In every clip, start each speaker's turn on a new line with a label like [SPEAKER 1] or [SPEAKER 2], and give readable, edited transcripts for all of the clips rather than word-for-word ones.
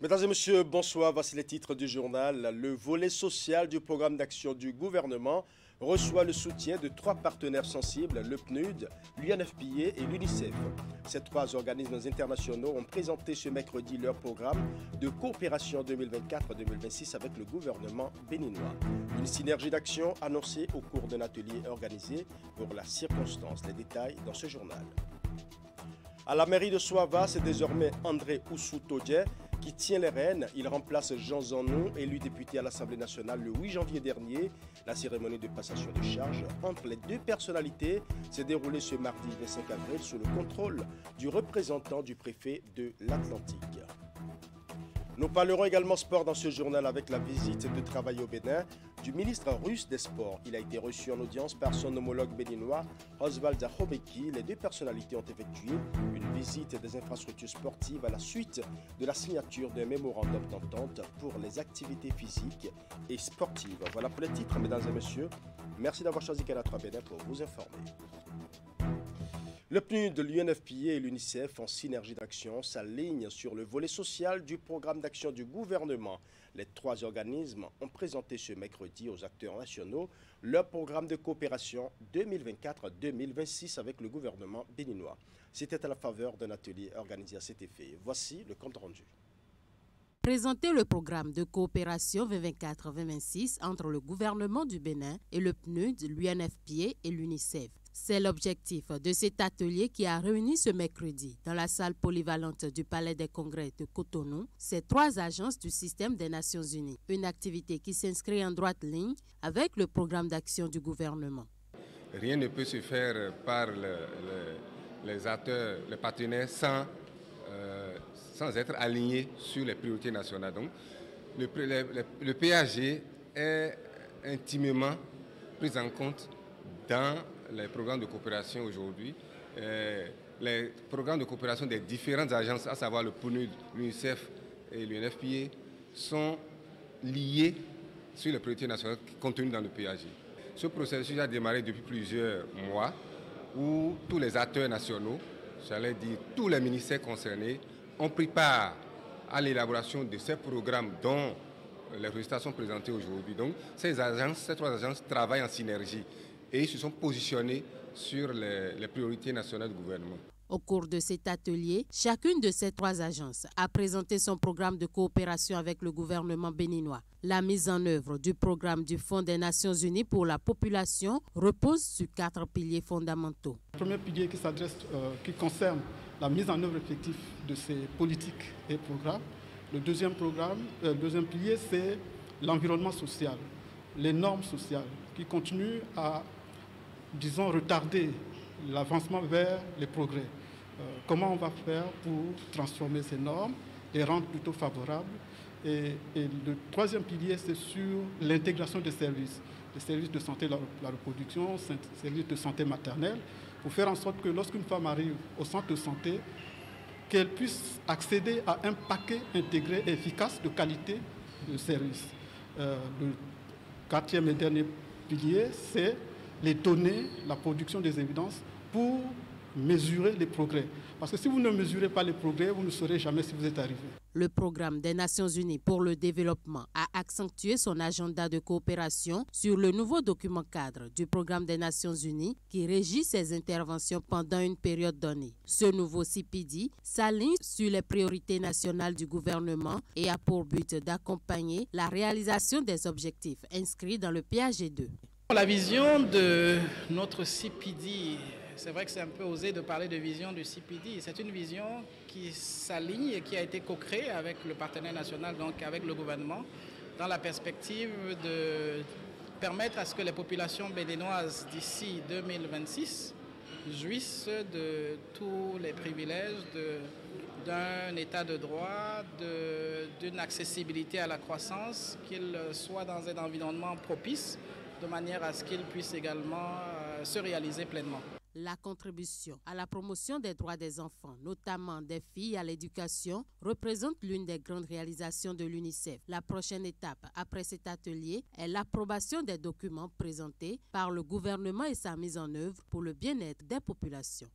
[SPEAKER 1] Mesdames et messieurs, bonsoir. Voici les titres du journal. Le volet social du programme d'action du gouvernement reçoit le soutien de trois partenaires sensibles, le PNUD, l'UNFPA et l'UNICEF. Ces trois organismes internationaux ont présenté ce mercredi leur programme de coopération 2024-2026 avec le gouvernement béninois. Une synergie d'action annoncée au cours d'un atelier organisé pour la circonstance. Les détails dans ce journal. À la mairie de Soava, c'est désormais André Oussou-Todje qui tient les rênes. Il remplace Jean Zanou, élu député à l'Assemblée nationale le 8 janvier dernier. La cérémonie de passation de charge entre les deux personnalités s'est déroulée ce mardi 25 avril sous le contrôle du représentant du préfet de l'Atlantique. Nous parlerons également sport dans ce journal avec la visite de travail au Bénin du ministre russe des Sports. Il a été reçu en audience par son homologue béninois Oswald Zahobeki. Les deux personnalités ont effectué une visite des infrastructures sportives à la suite de la signature d'un mémorandum d'entente pour les activités physiques et sportives. Voilà pour les titres, mesdames et messieurs. Merci d'avoir choisi Canal 3 Bénin pour vous informer. Le PNUD de l'UNFPA et l'UNICEF en synergie d'action s'alignent sur le volet social du programme d'action du gouvernement. Les trois organismes ont présenté ce mercredi aux acteurs nationaux leur programme de coopération 2024-2026 avec le gouvernement béninois. C'était à la faveur d'un atelier organisé à cet effet. Voici le compte rendu.
[SPEAKER 2] Présenter le programme de coopération 2024-2026 entre le gouvernement du Bénin et le PNUD, l'UNFPA et l'UNICEF. C'est l'objectif de cet atelier qui a réuni ce mercredi dans la salle polyvalente du Palais des Congrès de Cotonou ces trois agences du système des Nations Unies. Une activité qui s'inscrit en droite ligne avec le programme d'action du gouvernement.
[SPEAKER 3] Rien ne peut se faire par les acteurs, les partenaires sans être aligné sur les priorités nationales. Donc, le PAG est intimement pris en compte dans les programmes de coopération aujourd'hui. Les programmes de coopération des différentes agences, à savoir le PNUD, l'UNICEF et l'UNFPA, sont liés sur les priorités nationales contenues dans le PAG. Ce processus a démarré depuis plusieurs mois où tous les acteurs nationaux, j'allais dire tous les ministères concernés, ont pris part à l'élaboration de ces programmes dont les résultats sont présentés aujourd'hui. Donc ces trois agences travaillent en synergie et ils se sont positionnés sur les priorités nationales du gouvernement.
[SPEAKER 2] Au cours de cet atelier, chacune de ces trois agences a présenté son programme de coopération avec le gouvernement béninois. La mise en œuvre du programme du Fonds des Nations Unies pour la population repose sur 4 piliers fondamentaux.
[SPEAKER 4] Le premier pilier qui concerne la mise en œuvre effective de ces politiques et programmes. Le deuxième pilier, c'est l'environnement social, les normes sociales qui continuent à, retarder l'avancement vers les progrès. Comment on va faire pour transformer ces normes, les rendre plutôt favorables. Et le troisième pilier, c'est sur l'intégration des services de santé, la reproduction, services de santé maternelle, pour faire en sorte que lorsqu'une femme arrive au centre de santé, qu'elle puisse accéder à un paquet intégré et efficace de qualité de services. Le quatrième et dernier pilier, c'est les données, la production des évidences pour mesurer les progrès. Parce que si vous ne mesurez pas les progrès, vous ne saurez jamais si vous êtes arrivé.
[SPEAKER 2] Le programme des Nations Unies pour le développement a accentué son agenda de coopération sur le nouveau document cadre du programme des Nations Unies qui régit ses interventions pendant une période donnée. Ce nouveau CPD s'aligne sur les priorités nationales du gouvernement et a pour but d'accompagner la réalisation des objectifs inscrits dans le PAG2.
[SPEAKER 5] La vision de notre CPD, c'est vrai que c'est un peu osé de parler de vision du CPD. C'est une vision qui s'aligne et qui a été co-créée avec le partenaire national, donc avec le gouvernement, dans la perspective de permettre à ce que les populations béninoises d'ici 2026 jouissent de tous les privilèges d'un état de droit, d'une accessibilité à la croissance, qu'ils soient dans un environnement propice, de manière à ce qu'ils puissent également se réaliser pleinement.
[SPEAKER 2] La contribution à la promotion des droits des enfants, notamment des filles à l'éducation, représente l'une des grandes réalisations de l'UNICEF. La prochaine étape après cet atelier est l'approbation des documents présentés par le gouvernement et sa mise en œuvre pour le bien-être des populations.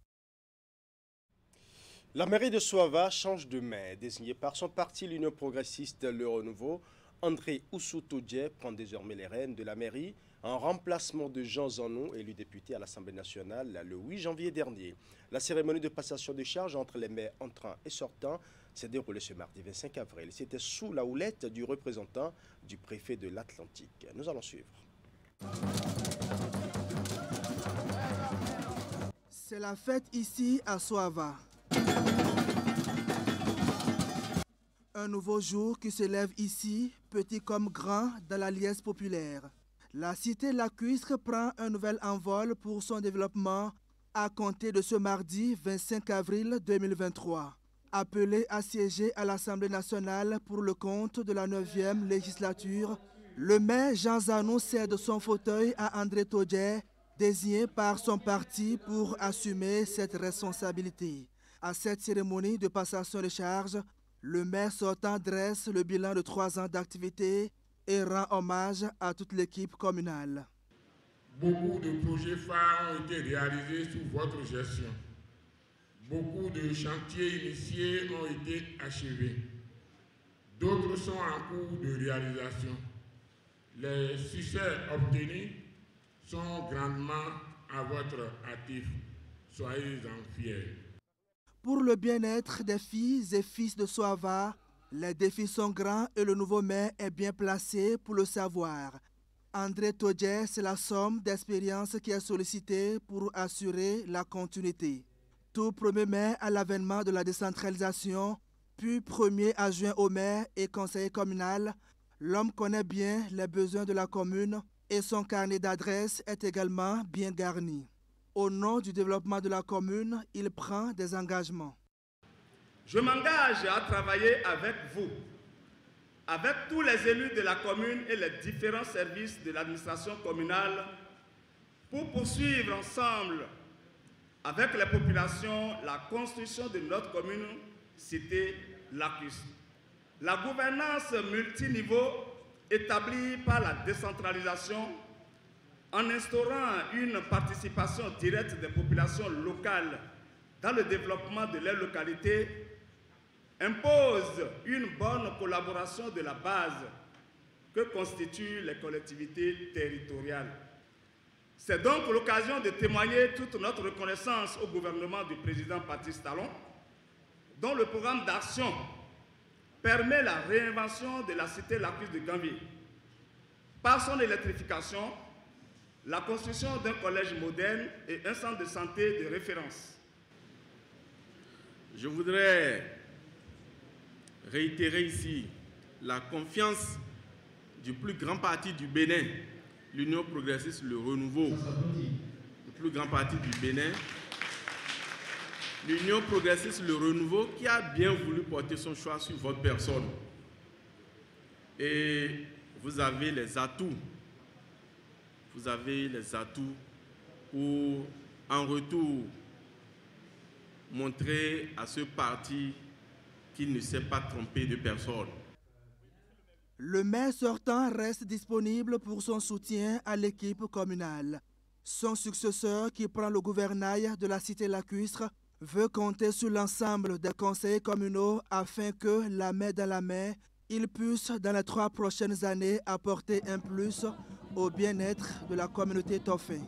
[SPEAKER 1] La mairie de Soava change de main. Désigné par son parti, l'Union progressiste Le Renouveau, André Oussou-Todje prend désormais les rênes de la mairie en remplacement de Jean Zanou, élu député à l'Assemblée nationale le 8 janvier dernier. La cérémonie de passation de charges entre les maires entrants et sortants s'est déroulée ce mardi 25 avril. C'était sous la houlette du représentant du préfet de l'Atlantique. Nous allons suivre.
[SPEAKER 6] C'est la fête ici à Soava. Un nouveau jour qui se lève ici, petit comme grand, dans la liesse populaire. La cité lacustre prend un nouvel envol pour son développement à compter de ce mardi 25 avril 2023. Appelé à siéger à l'Assemblée nationale pour le compte de la 9e législature, le maire Jean Zanou cède son fauteuil à André Todje, désigné par son parti pour assumer cette responsabilité. À cette cérémonie de passation de charges, le maire sortant dresse le bilan de 3 ans d'activité et rend hommage à toute l'équipe communale.
[SPEAKER 7] Beaucoup de projets phares ont été réalisés sous votre gestion. Beaucoup de chantiers initiés ont été achevés. D'autres sont en cours de réalisation. Les succès obtenus sont grandement à votre actif. Soyez-en fiers.
[SPEAKER 6] Pour le bien-être des filles et fils de Soava, les défis sont grands et le nouveau maire est bien placé pour le savoir. André Todje, c'est la somme d'expérience qui est sollicitée pour assurer la continuité. Tout premier maire à l'avènement de la décentralisation, puis premier adjoint au maire et conseiller communal, l'homme connaît bien les besoins de la commune et son carnet d'adresses est également bien garni. Au nom du développement de la commune, il prend des engagements.
[SPEAKER 8] Je m'engage à travailler avec vous, avec tous les élus de la commune et les différents services de l'administration communale pour poursuivre ensemble avec les populations la construction de notre commune cité lacustre. La gouvernance multiniveau établie par la décentralisation en instaurant une participation directe des populations locales dans le développement de leurs localités impose une bonne collaboration de la base que constituent les collectivités territoriales. C'est donc l'occasion de témoigner toute notre reconnaissance au gouvernement du président Patrice Talon, dont le programme d'action permet la réinvention de la cité lacustre de Gambie. Par son électrification, la construction d'un collège moderne et un centre de santé de référence.
[SPEAKER 9] Je voudrais réitérer ici la confiance du plus grand parti du Bénin, l'Union progressiste Le Renouveau, le plus grand parti du Bénin, l'Union progressiste Le Renouveau qui a bien voulu porter son choix sur votre personne. Et vous avez les atouts. Vous avez les atouts pour, en retour, montrer à ce parti qu'il ne s'est pas trompé de personne.
[SPEAKER 6] Le maire sortant reste disponible pour son soutien à l'équipe communale. Son successeur, qui prend le gouvernail de la cité lacustre, veut compter sur l'ensemble des conseillers communaux afin que, la main dans la main, ils puissent, dans les 3 prochaines années, apporter un plus au bien-être de la communauté Tofin.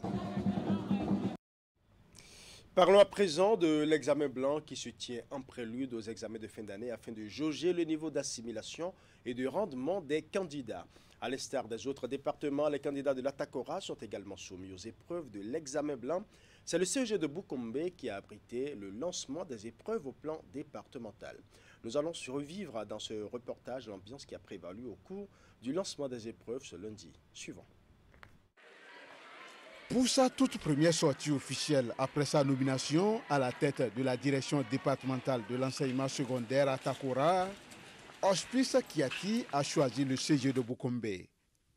[SPEAKER 1] Parlons à présent de l'examen blanc qui se tient en prélude aux examens de fin d'année afin de jauger le niveau d'assimilation et de rendement des candidats. À l'instar des autres départements, les candidats de l'Atakora sont également soumis aux épreuves de l'examen blanc. C'est le CEG de Boukombe qui a abrité le lancement des épreuves au plan départemental. Nous allons revivre dans ce reportage l'ambiance qui a prévalu au cours du lancement des épreuves ce lundi suivant.
[SPEAKER 10] Pour sa toute première sortie officielle après sa nomination à la tête de la direction départementale de l'enseignement secondaire à Takora, Hospice Kiati a choisi le CG de Boukombe.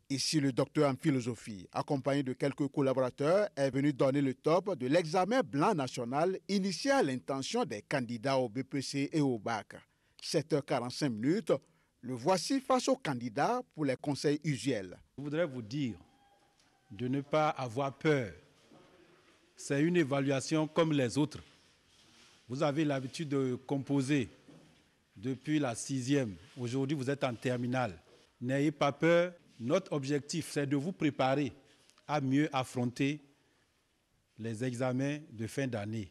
[SPEAKER 10] Ici, le docteur en philosophie, accompagné de quelques collaborateurs, est venu donner le top de l'examen blanc national initié à l'intention des candidats au BPC et au bac. 7h45, le voici face aux candidats pour les conseils usuels.
[SPEAKER 11] Je voudrais vous dire de ne pas avoir peur. C'est une évaluation comme les autres. Vous avez l'habitude de composer depuis la 6e. Aujourd'hui, vous êtes en terminale. N'ayez pas peur. Notre objectif, c'est de vous préparer à mieux affronter les examens de fin d'année.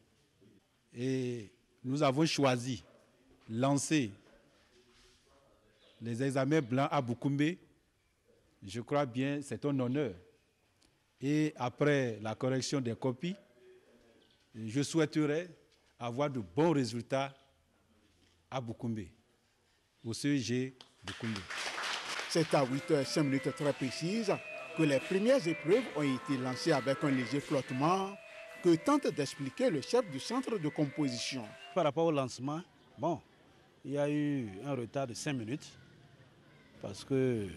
[SPEAKER 11] Et nous avons choisi lancer les examens blancs à Boukoumbe. Je crois bien, c'est un honneur. Et après la correction des copies, je souhaiterais avoir de bons résultats à Boukoumbe, au CEG Boukoumbe.
[SPEAKER 10] C'est à 8h05 très précises que les premières épreuves ont été lancées avec un léger flottement que tente d'expliquer le chef du centre de composition.
[SPEAKER 11] Par rapport au lancement, bon, il y a eu un retard de 5 minutes parce que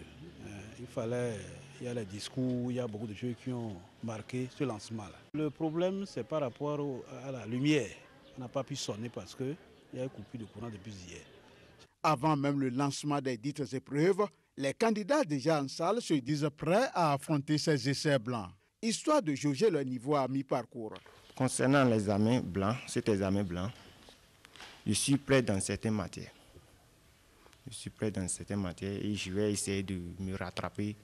[SPEAKER 11] il y a les discours, il y a beaucoup de choses qui ont marqué ce lancement-là. Le problème, c'est par rapport à la lumière. On n'a pas pu sonner parce qu'il y a eu coupure de courant depuis hier.
[SPEAKER 10] Avant même le lancement des dites épreuves, les candidats déjà en salle se disent prêts à affronter ces essais blancs, histoire de jauger leur niveau à mi-parcours.
[SPEAKER 12] Concernant l'examen blanc, cet examen blanc, je suis prêt dans certaines matières. Je suis prêt dans certaines matières et je vais essayer de me rattraper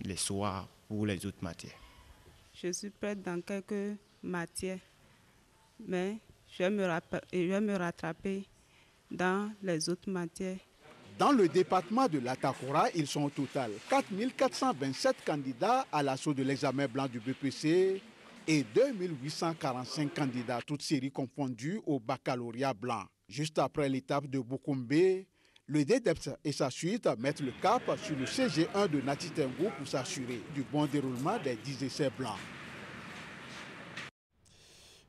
[SPEAKER 12] les soirs pour les autres matières.
[SPEAKER 13] Je suis prête dans quelques matières, mais je vais me rattraper dans les autres matières.
[SPEAKER 10] Dans le département de l'Atakora, ils sont au total 4 427 candidats à l'assaut de l'examen blanc du BPC et 2 845 candidats, toutes séries confondues, au baccalauréat blanc. Juste après l'étape de Boukoumbe, le DEDEPS et sa suite mettent le cap sur le CG1 de Natitengo pour s'assurer du bon déroulement des 10 essais blancs.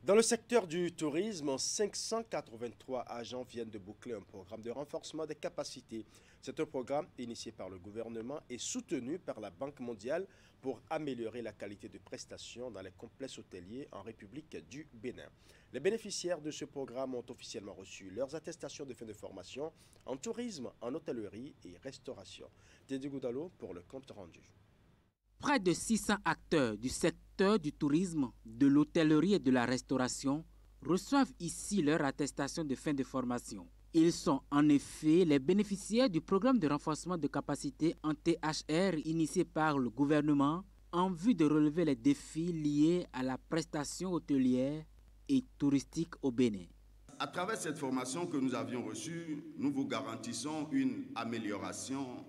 [SPEAKER 1] Dans le secteur du tourisme, 583 agents viennent de boucler un programme de renforcement des capacités. C'est un programme initié par le gouvernement et soutenu par la Banque mondiale pour améliorer la qualité de prestations dans les complexes hôteliers en République du Bénin. Les bénéficiaires de ce programme ont officiellement reçu leurs attestations de fin de formation en tourisme, en hôtellerie et restauration. Teddy Goudalo pour le compte rendu.
[SPEAKER 14] Près de 600 acteurs du secteur du tourisme, de l'hôtellerie et de la restauration reçoivent ici leur attestation de fin de formation. Ils sont en effet les bénéficiaires du programme de renforcement de capacité en THR initié par le gouvernement en vue de relever les défis liés à la prestation hôtelière et touristique au Bénin.
[SPEAKER 15] À travers cette formation que nous avions reçue, nous vous garantissons une amélioration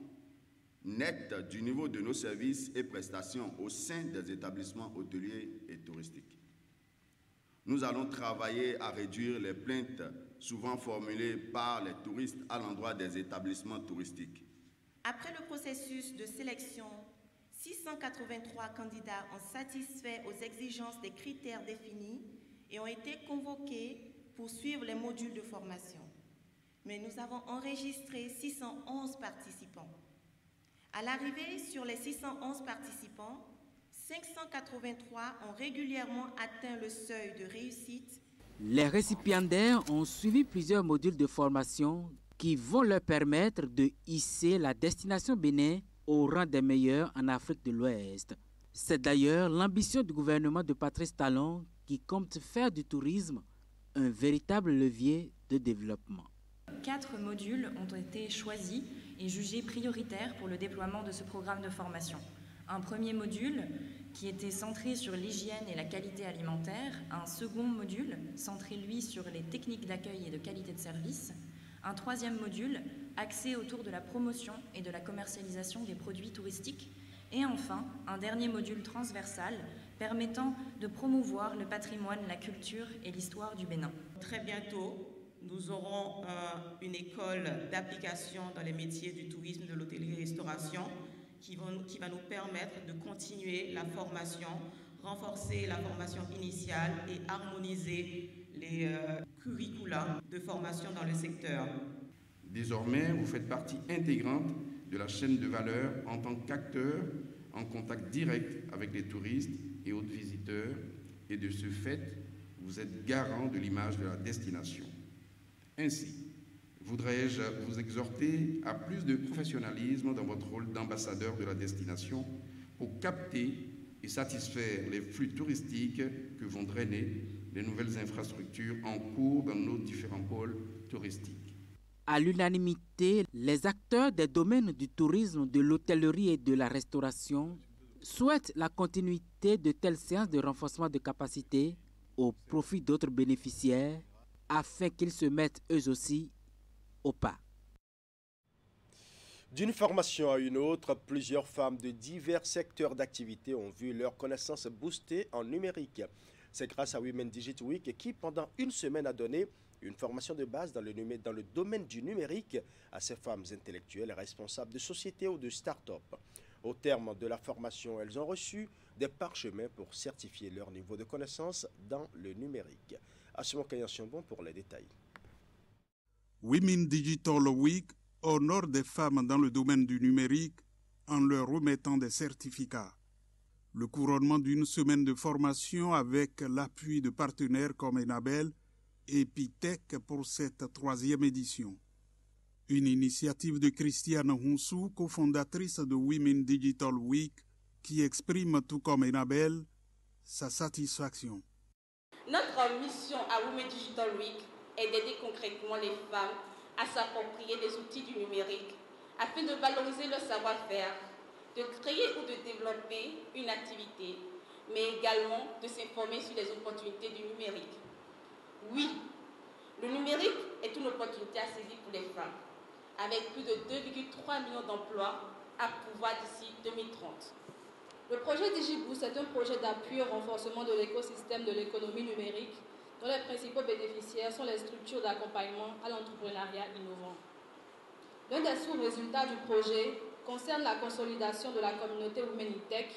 [SPEAKER 15] nette du niveau de nos services et prestations au sein des établissements hôteliers et touristiques. Nous allons travailler à réduire les plaintes souvent formulées par les touristes à l'endroit des établissements touristiques.
[SPEAKER 16] Après le processus de sélection, 683 candidats ont satisfait aux exigences des critères définis et ont été convoqués pour suivre les modules de formation. Mais nous avons enregistré 611 participants. À l'arrivée sur les 611 participants, 583 ont régulièrement atteint le seuil de réussite.
[SPEAKER 14] Les récipiendaires ont suivi plusieurs modules de formation qui vont leur permettre de hisser la destination Bénin au rang des meilleurs en Afrique de l'Ouest. C'est d'ailleurs l'ambition du gouvernement de Patrice Talon qui compte faire du tourisme un véritable levier de développement.
[SPEAKER 17] 4 modules ont été choisis et jugés prioritaires pour le déploiement de ce programme de formation. Un premier module qui était centré sur l'hygiène et la qualité alimentaire, un second module centré, lui, sur les techniques d'accueil et de qualité de service, un troisième module axé autour de la promotion et de la commercialisation des produits touristiques, et enfin un dernier module transversal permettant de promouvoir le patrimoine, la culture et l'histoire du Bénin.
[SPEAKER 16] Très bientôt, nous aurons une école d'application dans les métiers du tourisme, de l'hôtellerie-restauration qui va nous permettre de continuer la formation, renforcer la formation initiale et harmoniser les curricula de formation dans le secteur.
[SPEAKER 15] Désormais, vous faites partie intégrante de la chaîne de valeur en tant qu'acteur en contact direct avec les touristes et autres visiteurs, et de ce fait, vous êtes garant de l'image de la destination. Ainsi, voudrais-je vous exhorter à plus de professionnalisme dans votre rôle d'ambassadeur de la destination pour capter et satisfaire les flux touristiques que vont drainer les nouvelles infrastructures en cours dans nos différents pôles touristiques.
[SPEAKER 14] À l'unanimité, les acteurs des domaines du tourisme, de l'hôtellerie et de la restauration souhaitent la continuité de telles séances de renforcement de capacité au profit d'autres bénéficiaires afin qu'ils se mettent eux aussi au pas.
[SPEAKER 1] D'une formation à une autre, plusieurs femmes de divers secteurs d'activité ont vu leurs connaissances boostées en numérique. C'est grâce à Women Digit Week qui, pendant une semaine, a donné une formation de base dans le domaine du numérique à ces femmes intellectuelles responsables de sociétés ou de start-up. Au terme de la formation, elles ont reçu des parchemins pour certifier leur niveau de connaissance dans le numérique. Assumons Kayan-Siambon pour les détails.
[SPEAKER 18] Women Digital Week honore des femmes dans le domaine du numérique en leur remettant des certificats. Le couronnement d'une semaine de formation avec l'appui de partenaires comme Enabel et Epitech pour cette 3e édition. Une initiative de Christiane Hounsou, cofondatrice de Women Digital Week, qui exprime, tout comme Enabel, sa satisfaction.
[SPEAKER 19] Notre mission à Women Digital Week est d'aider concrètement les femmes à s'approprier les outils du numérique afin de valoriser leur savoir-faire, de créer ou de développer une activité, mais également de s'informer sur les opportunités du numérique. Oui, le numérique est une opportunité à saisir pour les femmes, avec plus de 2,3 millions d'emplois à pourvoir d'ici 2030.
[SPEAKER 20] Le projet DigiBoost est un projet d'appui au renforcement de l'écosystème de l'économie numérique dont les principaux bénéficiaires sont les structures d'accompagnement à l'entrepreneuriat innovant. L'un des sous-résultats du projet concerne la consolidation de la communauté Women in Tech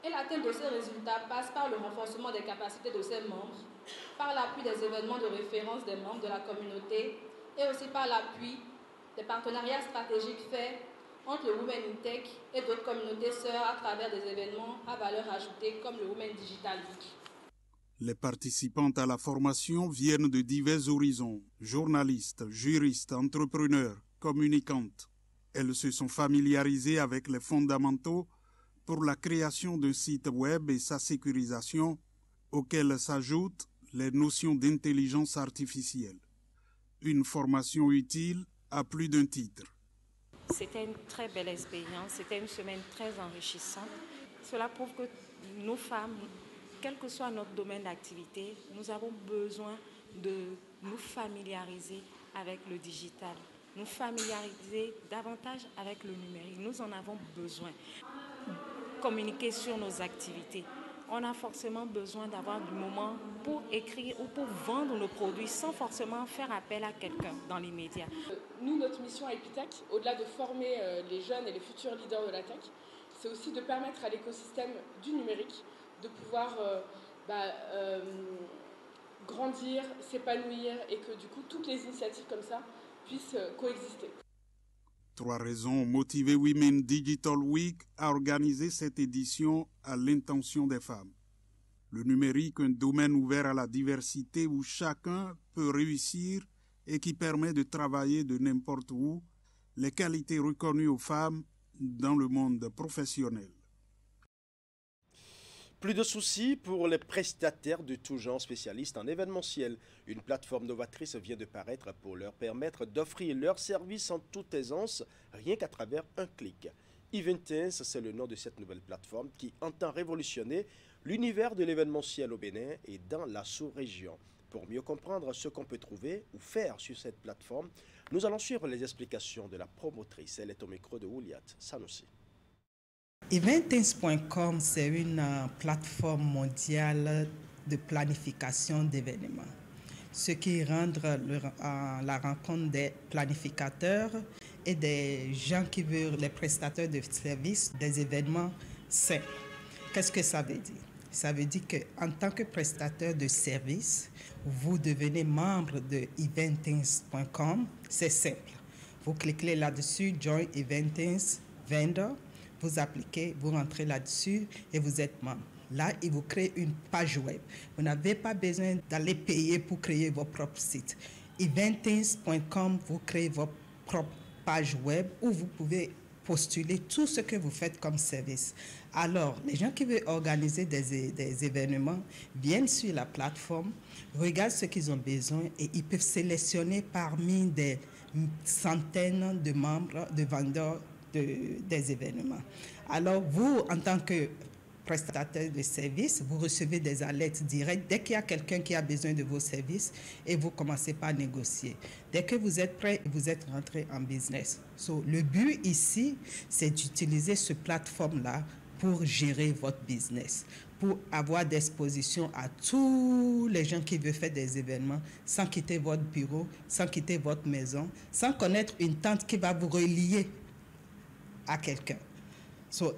[SPEAKER 20] et l'atteinte de ces résultats passe par le renforcement des capacités de ses membres, par l'appui des événements de référence des membres de la communauté et aussi par l'appui des partenariats stratégiques faits entre le Women in Tech et d'autres communautés sœurs à travers des événements à valeur ajoutée comme le Women Digital Week.
[SPEAKER 18] Les participantes à la formation viennent de divers horizons, journalistes, juristes, entrepreneurs, communicantes. Elles se sont familiarisées avec les fondamentaux pour la création d'un site web et sa sécurisation, auxquels s'ajoutent les notions d'intelligence artificielle. Une formation utile à plus d'un titre.
[SPEAKER 21] C'était une très belle expérience, c'était une semaine très enrichissante. Cela prouve que nos femmes, quel que soit notre domaine d'activité, nous avons besoin de nous familiariser avec le digital, nous familiariser davantage avec le numérique. Nous en avons besoin. Communiquer sur nos activités. On a forcément besoin d'avoir du moment pour écrire ou pour vendre nos produits sans forcément faire appel à quelqu'un dans l'immédiat.
[SPEAKER 20] Nous, notre mission à Epitech, au-delà de former les jeunes et les futurs leaders de la tech, c'est aussi de permettre à l'écosystème du numérique de pouvoir grandir, s'épanouir et que du coup toutes les initiatives comme ça puissent coexister.
[SPEAKER 18] 3 raisons ont motivé Women Digital Week à organiser cette édition à l'intention des femmes. Le numérique, un domaine ouvert à la diversité où chacun peut réussir et qui permet de travailler de n'importe où, les qualités reconnues aux femmes dans le monde professionnel.
[SPEAKER 1] Plus de soucis pour les prestataires de tout genre spécialistes en événementiel. Une plateforme novatrice vient de paraître pour leur permettre d'offrir leurs services en toute aisance, rien qu'à travers un clic. Eventins, c'est le nom de cette nouvelle plateforme qui entend révolutionner l'univers de l'événementiel au Bénin et dans la sous-région. Pour mieux comprendre ce qu'on peut trouver ou faire sur cette plateforme, nous allons suivre les explications de la promotrice. Elle est au micro de Ouliat Sanoussi.
[SPEAKER 22] Eventins.com, c'est une plateforme mondiale de planification d'événements, ce qui rend la rencontre des planificateurs et des gens qui veulent, les prestataires de services, des événements simples. Qu'est-ce que ça veut dire? Ça veut dire qu'en tant que prestataire de services, vous devenez membre de Eventins.com. C'est simple. Vous cliquez là-dessus, Join Eventins Vendor. Vous appliquez, vous rentrez là-dessus et vous êtes membre. Là, il vous crée une page web. Vous n'avez pas besoin d'aller payer pour créer votre propre site. Eventins.com, vous créez votre propre page web où vous pouvez postuler tout ce que vous faites comme service. Alors, les gens qui veulent organiser des événements viennent sur la plateforme, regardent ce qu'ils ont besoin et ils peuvent sélectionner parmi des centaines de membres, de vendeurs des événements. Alors, vous, en tant que prestataire de services, vous recevez des alertes directes dès qu'il y a quelqu'un qui a besoin de vos services et vous commencez par négocier. Dès que vous êtes prêt, vous êtes rentré en business. Le but ici, c'est d'utiliser cette plateforme-là pour gérer votre business, pour avoir d'exposition à tous les gens qui veulent faire des événements sans quitter votre bureau, sans quitter votre maison, sans connaître une tante qui va vous relier à quelqu'un.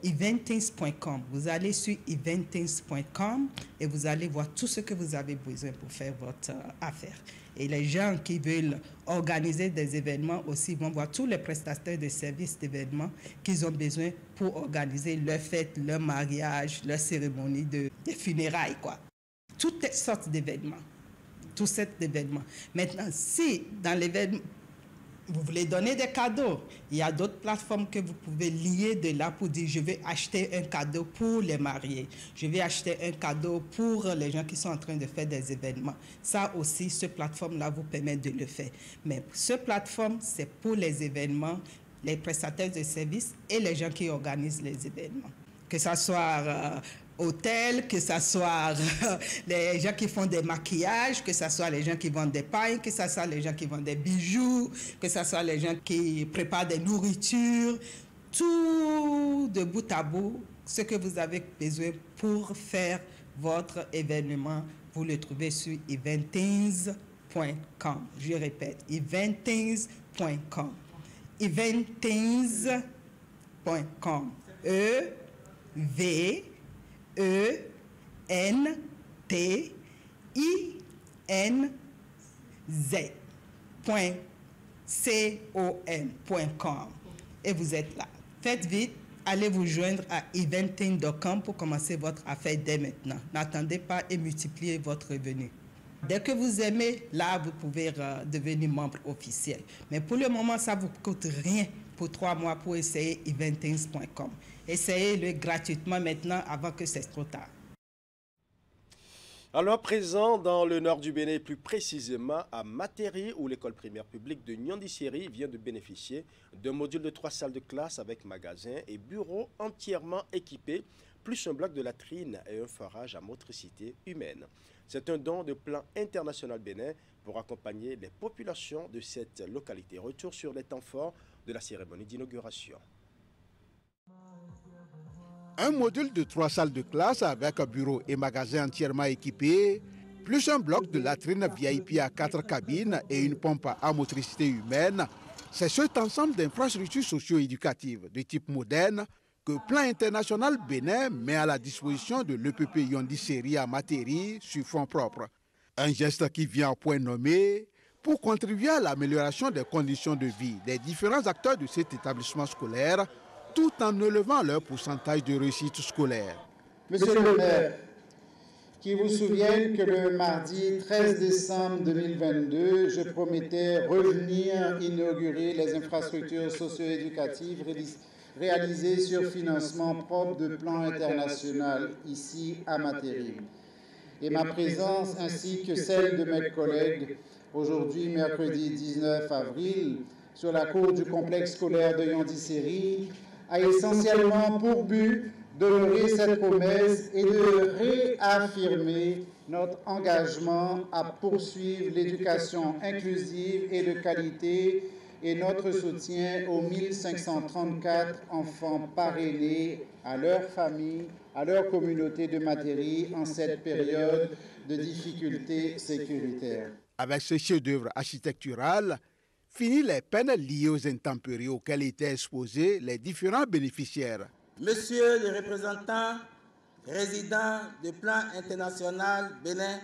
[SPEAKER 22] Eventings.com, vous allez sur eventings.com et vous allez voir tout ce que vous avez besoin pour faire votre affaire. Et les gens qui veulent organiser des événements aussi vont voir tous les prestataires de services d'événements qu'ils ont besoin pour organiser leurs fêtes, leurs mariages, leurs cérémonies de funérailles, quoi. Toutes sortes d'événements. Tous ces événements. Maintenant, si dans l'événement, vous voulez donner des cadeaux, il y a d'autres plateformes que vous pouvez lier de là pour dire je vais acheter un cadeau pour les mariés, je vais acheter un cadeau pour les gens qui sont en train de faire des événements. Ça aussi, cette plateforme-là vous permet de le faire. Mais cette plateforme, c'est pour les événements, les prestataires de services et les gens qui organisent les événements. Que ce soit hôtel, que ce soit les gens qui font des maquillages, que ce soit les gens qui vendent des pailles, que ce soit les gens qui vendent des bijoux, que ce soit les gens qui préparent des nourritures, tout de bout à bout, ce que vous avez besoin pour faire votre événement, vous le trouvez sur eventings.com. Je répète, eventings.com. Eventings.com. EVENTINZ.com. Et vous êtes là. Faites vite, allez vous joindre à eventing.com pour commencer votre affaire dès maintenant. N'attendez pas et multipliez votre revenu. Dès que vous aimez, là, vous pouvez devenir membre officiel. Mais pour le moment, ça ne vous coûte rien pour 3 mois pour essayer eventings.com. Essayez-le gratuitement maintenant avant que c'est trop tard.
[SPEAKER 1] Alors, présent dans le nord du Bénin, plus précisément à Materi, où l'école primaire publique de Nyondisséry vient de bénéficier d'un module de 3 salles de classe avec magasin et bureaux entièrement équipés, plus un bloc de latrine et un forage à motricité humaine. C'est un don de Plan International Bénin pour accompagner les populations de cette localité. Retour sur les temps forts de la cérémonie d'inauguration.
[SPEAKER 10] Un module de 3 salles de classe avec un bureau et magasin entièrement équipés, plus un bloc de latrine VIP à 4 cabines et une pompe à motricité humaine, c'est cet ensemble d'infrastructures socio-éducatives de type moderne que Plan International Bénin met à la disposition de l'EPP Nyondisséry à Materi sur fonds propres. Un geste qui vient au point nommé pour contribuer à l'amélioration des conditions de vie des différents acteurs de cet établissement scolaire, tout en élevant leur pourcentage de réussite scolaire.
[SPEAKER 3] Monsieur le maire, qui vous souvienne que le mardi 13 décembre 2022, je promettais revenir inaugurer les infrastructures socio-éducatives réalisées sur financement propre de Plan International ici à Materi. Et ma présence ainsi que celle de mes collègues aujourd'hui, mercredi 19 avril, sur la cour du complexe scolaire de Nyondisséry, a essentiellement pour but d'honorer cette promesse et de réaffirmer notre engagement à poursuivre l'éducation inclusive et de qualité et notre soutien aux 1534 enfants parrainés, à leurs familles, à leur communauté de Materi en cette période de difficultés sécuritaires.
[SPEAKER 10] Avec ce chef-d'œuvre architectural, fini les peines liées aux intempéries auxquelles étaient exposés les différents bénéficiaires.
[SPEAKER 4] Monsieur le représentant résident du Plan International Bénin,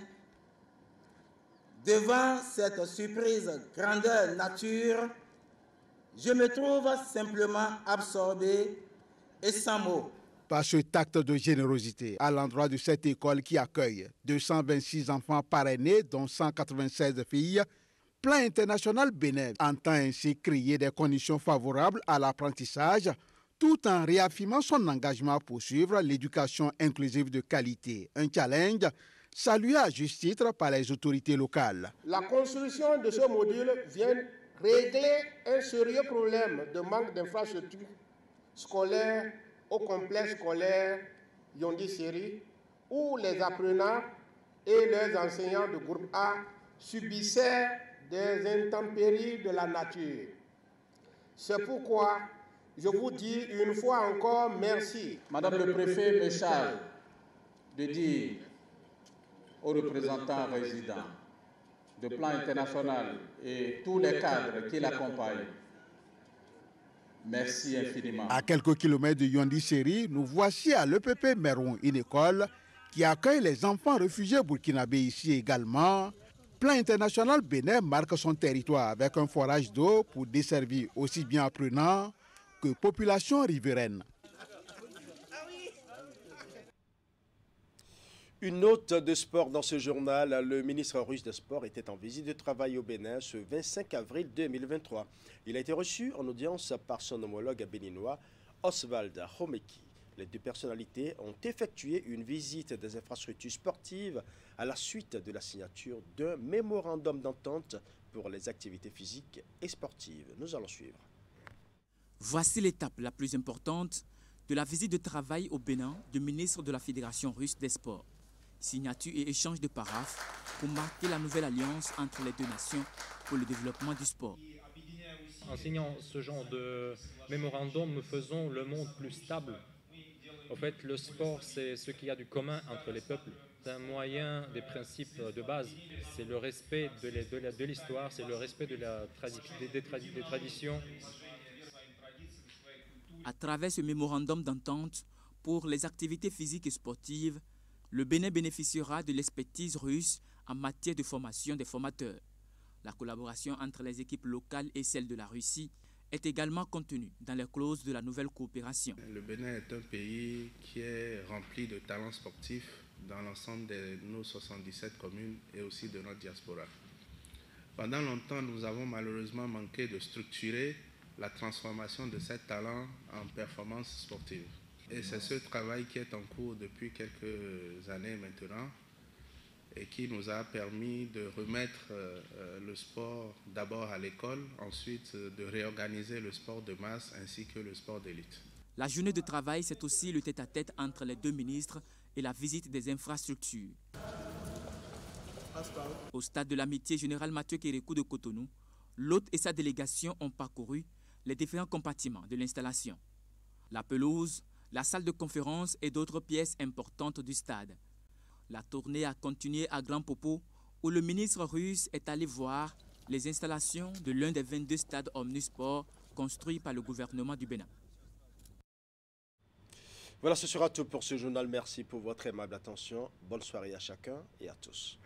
[SPEAKER 4] devant cette surprise grandeur nature, je me trouve simplement absorbé et sans mots.
[SPEAKER 10] Par cet acte de générosité à l'endroit de cette école qui accueille 226 enfants parrainés, dont 196 filles, Plan International Bénin entend ainsi créer des conditions favorables à l'apprentissage tout en réaffirmant son engagement à poursuivre l'éducation inclusive de qualité. Un challenge salué à juste titre par les autorités locales.
[SPEAKER 2] La construction de ce module vient régler un sérieux problème de manque d'infrastructures scolaires au complexe scolaire Yondi Série, où les apprenants et leurs enseignants de groupe A subissaient des intempéries de la nature. C'est pourquoi je vous dis une fois encore merci.
[SPEAKER 5] Madame le préfet me charge de dire aux représentants résidents de plan international et tous les cadres qui l'accompagnent, merci infiniment.
[SPEAKER 10] À quelques kilomètres de Yondi Série, nous voici à l'EPP Meroun, une école qui accueille les enfants réfugiés burkinabés ici également. Plan international Bénin marque son territoire avec un forage d'eau pour desservir aussi bien apprenants que population riveraine.
[SPEAKER 1] Une note de sport dans ce journal. Le ministre russe des Sports était en visite de travail au Bénin ce 25 avril 2023. Il a été reçu en audience par son homologue béninois, Oswald Homeki. Les deux personnalités ont effectué une visite des infrastructures sportives à la suite de la signature d'un mémorandum d'entente pour les activités physiques et sportives. Nous allons suivre.
[SPEAKER 14] Voici l'étape la plus importante de la visite de travail au Bénin du ministre de la Fédération russe des Sports. Signature et échange de paraphes pour marquer la nouvelle alliance entre les deux nations pour le développement du sport.
[SPEAKER 23] En signant ce genre de mémorandum, nous faisons le monde plus stable. En fait, le sport, c'est ce qu'il y a du commun entre les peuples. C'est un moyen des principes de base. C'est le respect de l'histoire, c'est le respect de des traditions.
[SPEAKER 14] À travers ce mémorandum d'entente pour les activités physiques et sportives, le Bénin bénéficiera de l'expertise russe en matière de formation des formateurs. La collaboration entre les équipes locales et celles de la Russie est également contenue dans les clauses de la nouvelle coopération.
[SPEAKER 24] Le Bénin est un pays qui est rempli de talents sportifs dans l'ensemble de nos 77 communes et aussi de notre diaspora. Pendant longtemps, nous avons malheureusement manqué de structurer la transformation de ces talents en performances sportives. Et c'est ce travail qui est en cours depuis quelques années maintenant et qui nous a permis de remettre le sport d'abord à l'école, ensuite de réorganiser le sport de masse ainsi que le sport d'élite.
[SPEAKER 14] La journée de travail, c'est aussi le tête-à-tête entre les deux ministres et la visite des infrastructures. Au stade de l'amitié général Mathieu Kérékou de Cotonou, l'hôte et sa délégation ont parcouru les différents compartiments de l'installation. La pelouse, la salle de conférence et d'autres pièces importantes du stade. La tournée a continué à Grand Popo, où le ministre russe est allé voir les installations de l'un des 22 stades omnisports construits par le gouvernement du Bénin.
[SPEAKER 1] Voilà, ce sera tout pour ce journal. Merci pour votre aimable attention. Bonne soirée à chacun et à tous.